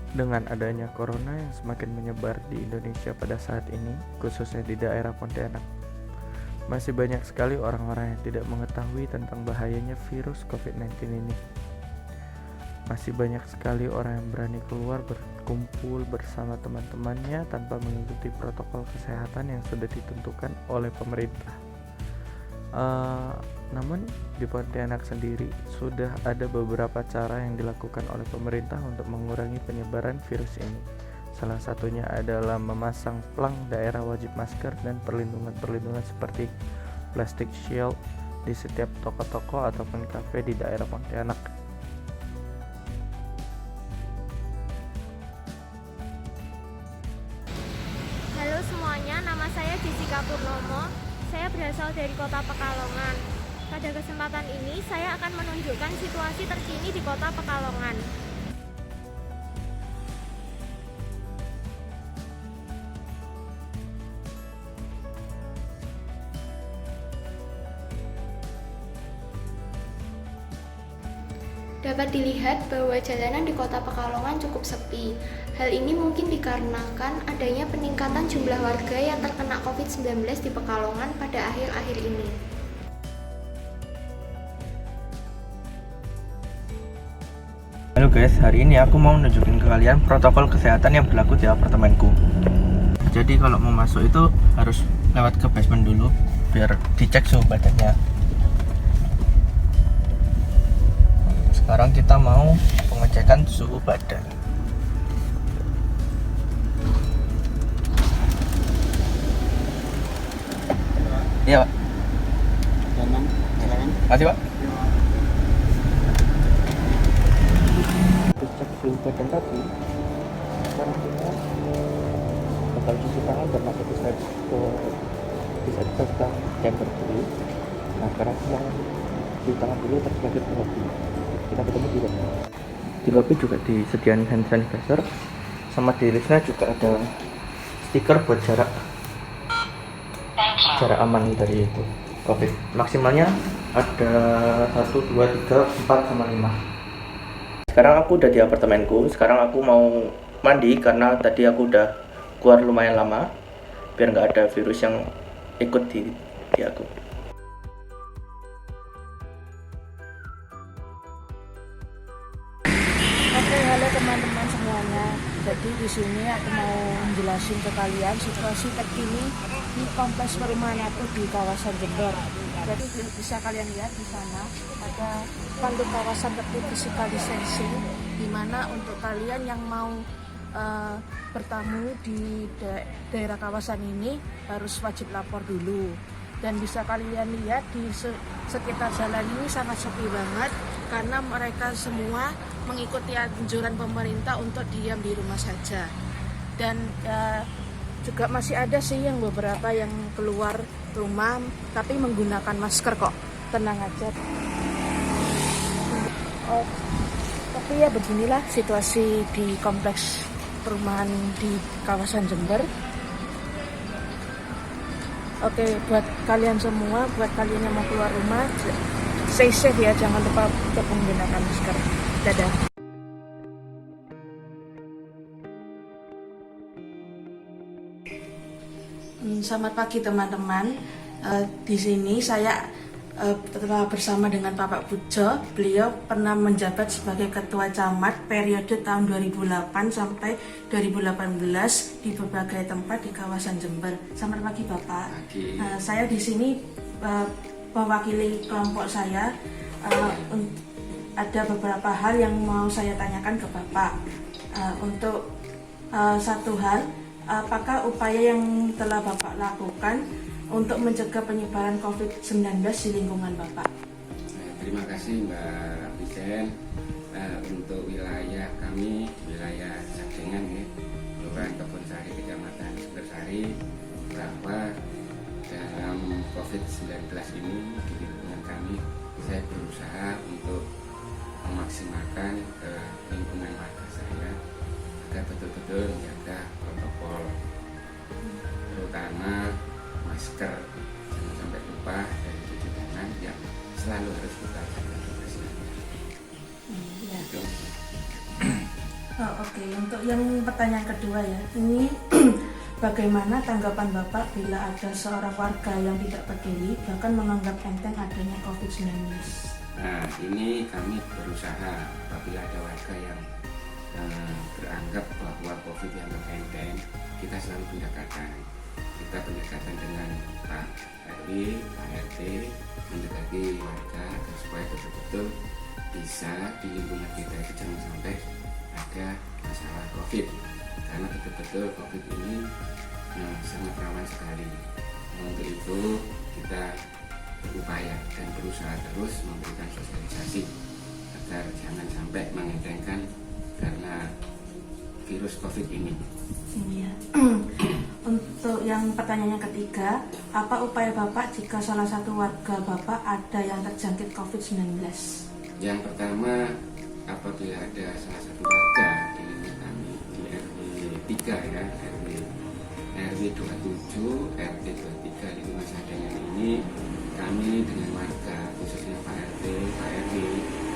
Dengan adanya corona yang semakin menyebar di Indonesia pada saat ini, khususnya di daerah Pontianak, masih banyak sekali orang-orang yang tidak mengetahui tentang bahayanya virus COVID-19 ini. Masih banyak sekali orang yang berani keluar berkumpul bersama teman-temannya tanpa mengikuti protokol kesehatan yang sudah ditentukan oleh pemerintah. Namun di Pontianak sendiri sudah ada beberapa cara yang dilakukan oleh pemerintah untuk mengurangi penyebaran virus ini. Salah satunya adalah memasang plang daerah wajib masker dan perlindungan-perlindungan seperti plastic shield di setiap toko-toko ataupun kafe di daerah Pontianak. Halo semuanya, nama saya Jessica Purnomo. Saya berasal dari Kota Pekalongan. Pada kesempatan ini, saya akan menunjukkan situasi terkini di Kota Pekalongan. Dapat dilihat bahwa jalanan di Kota Pekalongan cukup sepi. Hal ini mungkin dikarenakan adanya peningkatan jumlah warga yang terkena COVID-19 di Pekalongan pada akhir-akhir ini. Halo guys, hari ini aku mau nunjukin ke kalian protokol kesehatan yang berlaku di apartemenku. Jadi kalau mau masuk itu harus lewat ke basement dulu biar dicek suhu badannya. Sekarang kita mau pengecekan suhu badan. Iya Pak. Makasih Pak. Terus cek suhu badan tadi. Sekarang kita bakal cuci tangan dan masuk ke chamber dulu. Nah sekarang yang cuci tangan dulu terus lanjut ke lobby. Kita ketemu di lobby. Di lobby juga disediakan hand sanitizer, sama di liftnya juga ada stiker buat jarak aman dari itu COVID. Maksimalnya ada 1, 2, 3, 4, sama 5. Sekarang aku udah di apartemenku. Sekarang aku mau mandi karena tadi aku udah keluar lumayan lama biar nggak ada virus yang ikut di aku. Oke, halo teman-teman semuanya. Jadi di sini aku mau menjelasin ke kalian situasi terkini di kompleks perumahan aku di kawasan Jember. Jadi bisa kalian lihat di sana ada spanduk kawasan tertib physical distancing, di mana untuk kalian yang mau bertamu di daerah kawasan ini harus wajib lapor dulu. Dan bisa kalian lihat di sekitar jalan ini sangat sepi banget karena mereka semua mengikuti anjuran pemerintah untuk diam di rumah saja. Dan juga masih ada sih yang beberapa yang keluar rumah tapi menggunakan masker kok. Tenang aja. Oh, tapi ya beginilah situasi di kompleks perumahan di kawasan Jember. Oke, buat kalian semua, buat kalian yang mau keluar rumah, stay safe ya, jangan lupa untuk menggunakan masker. Dadah. Selamat pagi teman-teman. Di sini saya telah bersama dengan Bapak Pujo. Beliau pernah menjabat sebagai Ketua Camat periode tahun 2008 sampai 2018 di berbagai tempat di kawasan Jember. Selamat pagi Bapak. Saya di sini mewakili kelompok saya. Ada beberapa hal yang mau saya tanyakan ke Bapak. Untuk satu hal, apakah upaya yang telah Bapak lakukan untuk mencegah penyebaran COVID-19 di lingkungan Bapak? Terima kasih Mbak Vijen. Untuk wilayah kami, wilayah Sajengan ya, Kelurahan Kebonsari, Kecamatan Sumbersari, bahwa dalam COVID-19 ini di lingkungan kami, saya berusaha untuk memaksimalkan lingkungan warga saya agar betul-betul menjaga protokol, terutama masker. Jangan sampai lupa dari cuci tangan yang selalu harus kita jaga. Oh, oke. Untuk yang pertanyaan kedua ya, ini bagaimana tanggapan Bapak bila ada seorang warga yang tidak peduli bahkan menganggap enteng adanya COVID-19? Nah, ini kami berusaha apabila ada warga yang beranggap bahwa COVID yang enteng, kita selalu pendekatan. Kita pendekatan dengan Pak RW, Pak RT, mendekati warga agar supaya betul-betul bisa di lingkungan kita itu jangan sampai ada masalah COVID, karena betul-betul COVID ini sangat rawan sekali. Untuk itu kita berupaya dan berusaha terus memberikan sosialisasi agar jangan sampai mengentengkan karena virus COVID ini. Iya. Untuk yang pertanyaan yang ketiga, apa upaya Bapak jika salah satu warga Bapak ada yang terjangkit COVID-19? Yang pertama, apabila ada salah satu warga di lingkungan kami di RW 3 ya, RW 27, RT 23 lingkungan Sadangan ini, kami dengan warga khususnya Pak RT, Pak RW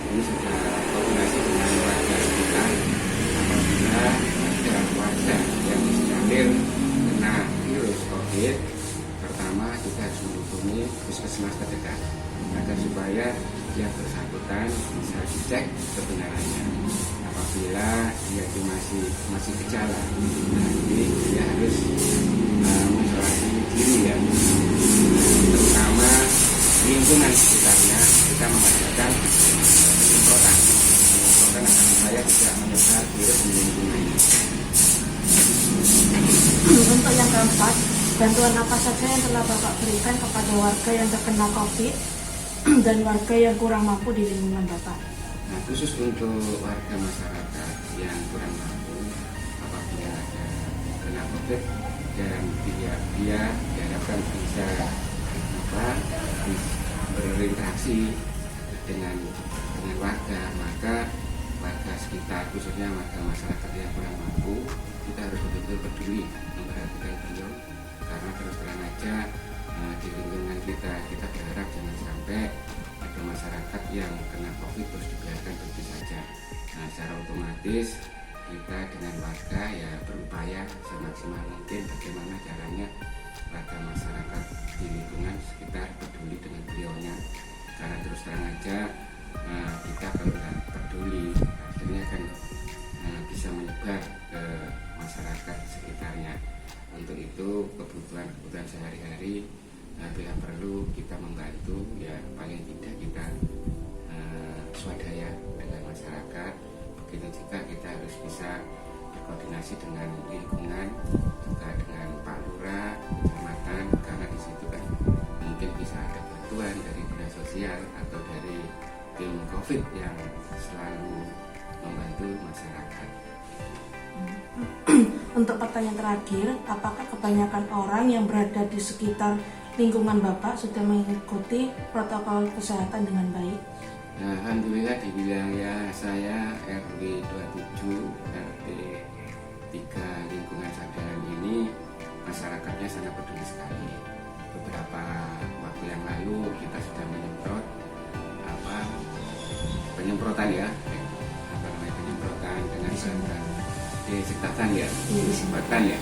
ini sudah koordinasi dengan warga sekitar. Apabila ada warga yang disinyalir kena virus COVID, pertama kita harus menghubungi puskesmas terdekat agar supaya yang bersangkutan bisa dicek kebenarannya. Apabila dia itu masih gejala, nanti dia harus mengisolasi diri ya. Terutama lingkungan sekitarnya kita mengadakan penyemprotan agar supaya tidak menyebar virus di lingkungannya. Untuk yang keempat, bantuan apa saja yang telah Bapak berikan kepada warga yang terkena COVID dan warga yang kurang mampu di lingkungan Bapak? Nah, khusus untuk warga masyarakat yang kurang mampu apabila ada kena COVID dan dia diharapkan bisa berinteraksi dengan warga, maka warga sekitar khususnya warga masyarakat yang kurang mampu kita harus betul-betul peduli memperhatikan beliau, karena terus terang aja di lingkungan kita berharap jangan sampai ada masyarakat yang kena COVID terus dibiarkan begitu saja. Nah, secara otomatis kita dengan warga ya berupaya semaksimal mungkin bagaimana caranya warga masyarakat di lingkungan sekitar peduli dengan beliaunya, karena terus terang aja kita kalau nggak peduli akhirnya kan bisa menyebar ke masyarakat sekitarnya. Untuk itu kebutuhan sehari-hari bila perlu kita membantu, ya paling tidak kita swadaya dengan masyarakat. Begitu juga kita harus bisa berkoordinasi dengan lingkungan, juga dengan Pak Lurah, kecamatan, karena di situ kan mungkin bisa ada bantuan dari dinas sosial atau dari tim COVID yang selalu membantu masyarakat. Untuk pertanyaan terakhir, apakah kebanyakan orang yang berada di sekitar lingkungan Bapak sudah mengikuti protokol kesehatan dengan baik? Nah, alhamdulillah di wilayah saya RW 27, RT 3 lingkungan Sadangan ini masyarakatnya sangat peduli sekali. Beberapa waktu yang lalu kita sudah penyemprotan ya, penyemprotan dengan bahan disinfektan ya, disinfektan ya.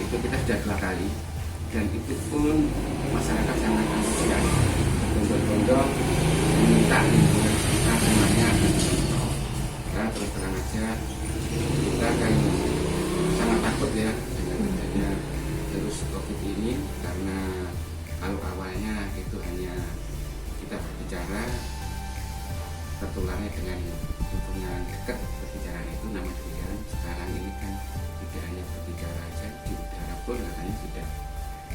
Itu kita sudah 2 kali dan itu pun masyarakat sangat antusias, bondong-bondong minta lingkungan kita semuanya disemprot. Karena terus terang aja kita kan sangat takut ya dengan adanya virus COVID ini, karena kalau awalnya itu hanya kita berbicara tertularnya dengan hubungan dekat, berbicara itu namun demikian sekarang ini kan tidak hanya berbicara aja, di udara pun katanya sudah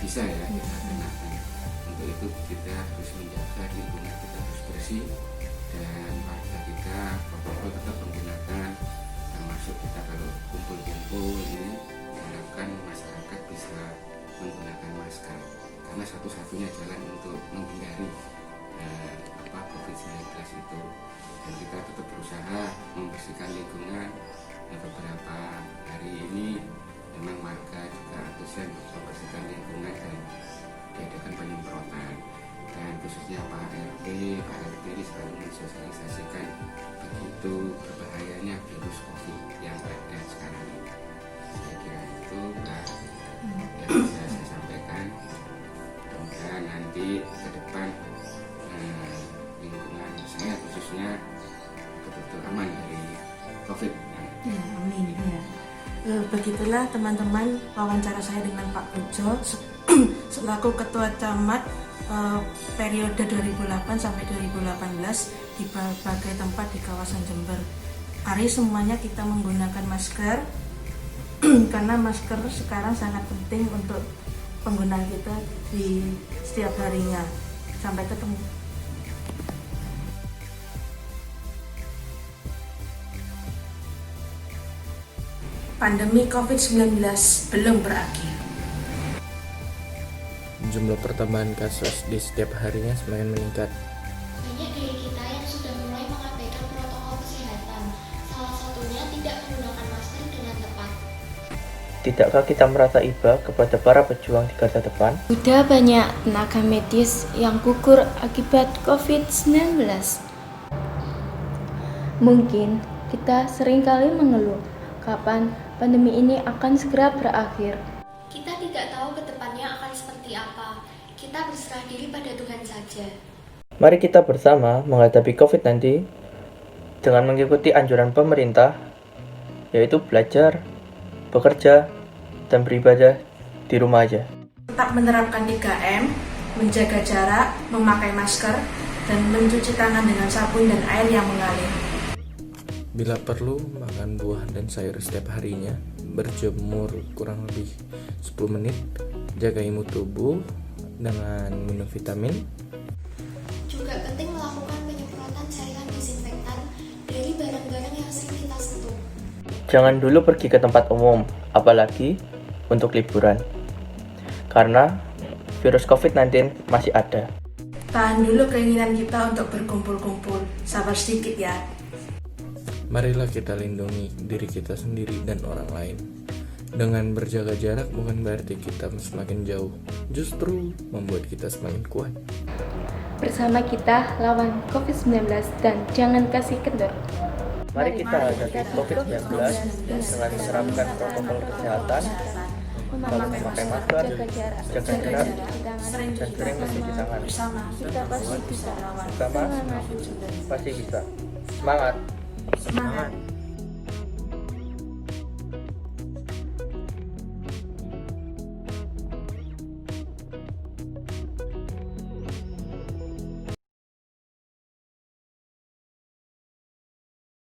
bisa ya kita kenakan. Untuk itu kita harus menjaga lingkungan kita harus bersih dan warga kita protokol tetap menggunakan, termasuk kita kalau kumpul-kumpul ini diharapkan masyarakat bisa menggunakan masker, karena satu-satunya jalan untuk menghindari COVID-19 itu. Dan kita tetap berusaha membersihkan lingkungan. Beberapa hari ini memang warga juga antusias membersihkan lingkungan dan diadakan penyemprotan, dan khususnya Pak RT ini selalu mensosialisasikan begitu berbahayanya virus COVID yang ada. COVID. Ya, amin. Ya. Begitulah teman-teman wawancara saya dengan Pak Pujo selaku Ketua Camat periode 2008 sampai 2018 di berbagai tempat di kawasan Jember. Mari semuanya kita menggunakan masker karena masker sekarang sangat penting untuk penggunaan kita di setiap harinya. Sampai ketemu. Pandemi COVID-19 belum berakhir. Jumlah pertambahan kasus di setiap harinya semakin meningkat. Banyak dari kita yang sudah mulai mengabaikan protokol kesehatan, salah satunya tidak menggunakan masker dengan tepat. Tidakkah kita merasa iba kepada para pejuang di garda depan? Sudah banyak tenaga medis yang gugur akibat COVID-19. Mungkin kita seringkali mengeluh, kapan pandemi ini akan segera berakhir. Kita tidak tahu ke depannya akan seperti apa. Kita berserah diri pada Tuhan saja. Mari kita bersama menghadapi COVID-19 dengan mengikuti anjuran pemerintah, yaitu belajar, bekerja, dan beribadah di rumah aja. Tetap menerapkan 3M, menjaga jarak, memakai masker, dan mencuci tangan dengan sabun dan air yang mengalir. Bila perlu, makan buah dan sayur setiap harinya, berjemur kurang lebih 10 menit, jaga imun tubuh dengan minum vitamin. Juga penting melakukan penyemprotan cairan disinfektan dari barang-barang yang sering kita sentuh. Jangan dulu pergi ke tempat umum, apalagi untuk liburan, karena virus COVID-19 masih ada. Tahan dulu keinginan kita untuk berkumpul-kumpul, sabar sedikit ya. Marilah kita lindungi diri kita sendiri dan orang lain. Dengan berjaga jarak bukan berarti kita semakin jauh, justru membuat kita semakin kuat. Bersama kita lawan COVID-19 dan jangan kasih kendor. Mari kita hadapi COVID-19 dengan menerapkan protokol kesehatan, memakai masker, jaga jarak, dan sering mencuci tangan. Kita pasti bisa. Bersama, pasti bisa. Semangat! Semangat!